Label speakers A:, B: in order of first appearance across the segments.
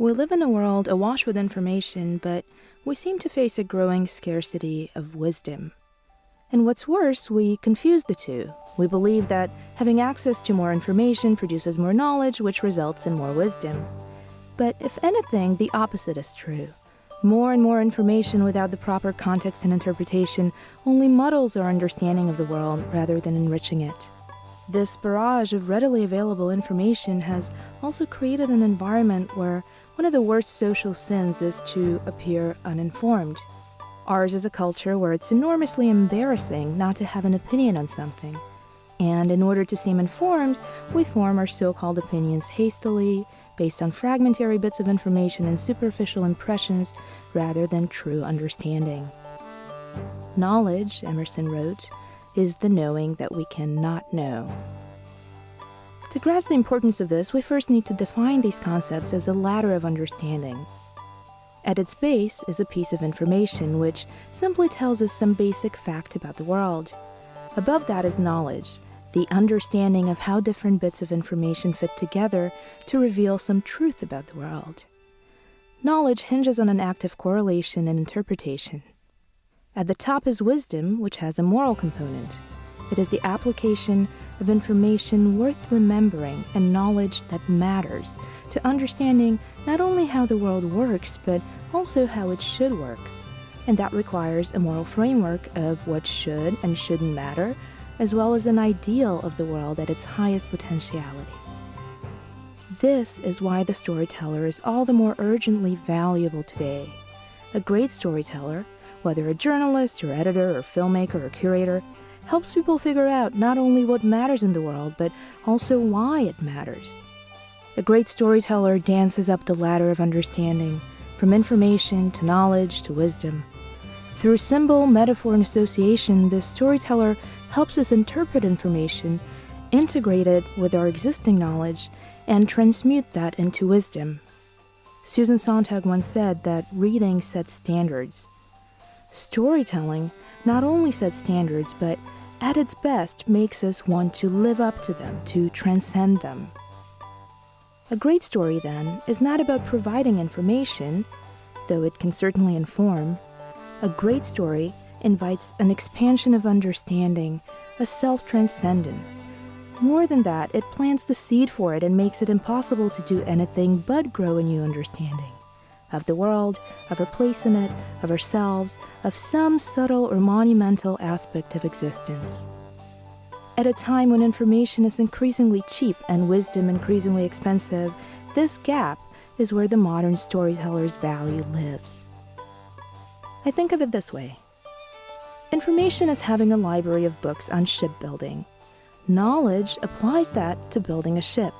A: We live in a world awash with information, but we seem to face a growing scarcity of wisdom. And what's worse, we confuse the two. We believe that having access to more information produces more knowledge, which results in more wisdom. But if anything, the opposite is true. More and more information without the proper context and interpretation only muddles our understanding of the world rather than enriching it. This barrage of readily available information has also created an environment where one of the worst social sins is to appear uninformed. Ours is a culture where it's enormously embarrassing not to have an opinion on something. And in order to seem informed, we form our so-called opinions hastily, based on fragmentary bits of information and superficial impressions rather than true understanding. Knowledge, Emerson wrote, is the knowing that we cannot know. To grasp the importance of this, we first need to define these concepts as a ladder of understanding. At its base is a piece of information which simply tells us some basic fact about the world. Above that is knowledge, the understanding of how different bits of information fit together to reveal some truth about the world. Knowledge hinges on an active correlation and interpretation. At the top is wisdom, which has a moral component. It is the application of information worth remembering and knowledge that matters to understanding not only how the world works, but also how it should work. And that requires a moral framework of what should and shouldn't matter, as well as an ideal of the world at its highest potentiality. This is why the storyteller is all the more urgently valuable today. A great storyteller, whether a journalist or editor or filmmaker or curator, helps people figure out not only what matters in the world, but also why it matters. A great storyteller dances up the ladder of understanding, from information to knowledge to wisdom. Through symbol, metaphor, and association, the storyteller helps us interpret information, integrate it with our existing knowledge, and transmute that into wisdom. Susan Sontag once said that reading sets standards. Storytelling not only sets standards, but at its best makes us want to live up to them, to transcend them. A great story, then, is not about providing information, though it can certainly inform. A great story invites an expansion of understanding, a self-transcendence. More than that, it plants the seed for it and makes it impossible to do anything but grow a new understanding of the world, of our place in it, of ourselves, of some subtle or monumental aspect of existence. At a time when information is increasingly cheap and wisdom increasingly expensive, this gap is where the modern storyteller's value lives. I think of it this way. Information is having a library of books on shipbuilding. Knowledge applies that to building a ship.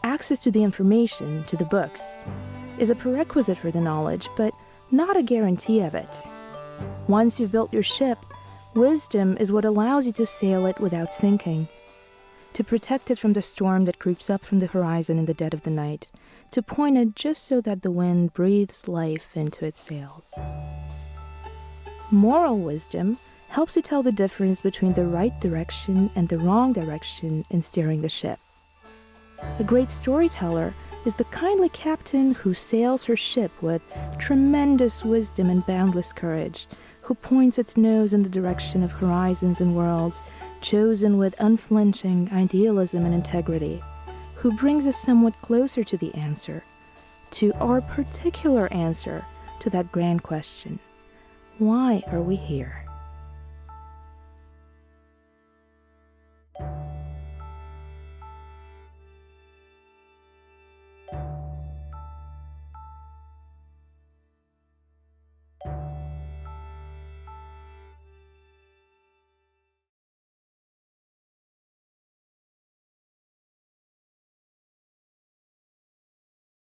A: Access to the information, to the books, is a prerequisite for the knowledge, but not a guarantee of it. Once you've built your ship, wisdom is what allows you to sail it without sinking, to protect it from the storm that creeps up from the horizon in the dead of the night, to point it just so that the wind breathes life into its sails. Moral wisdom helps you tell the difference between the right direction and the wrong direction in steering the ship. A great storyteller is the kindly captain who sails her ship with tremendous wisdom and boundless courage, who points its nose in the direction of horizons and worlds, chosen with unflinching idealism and integrity, who brings us somewhat closer to the answer, to our particular answer to that grand question: why are we here?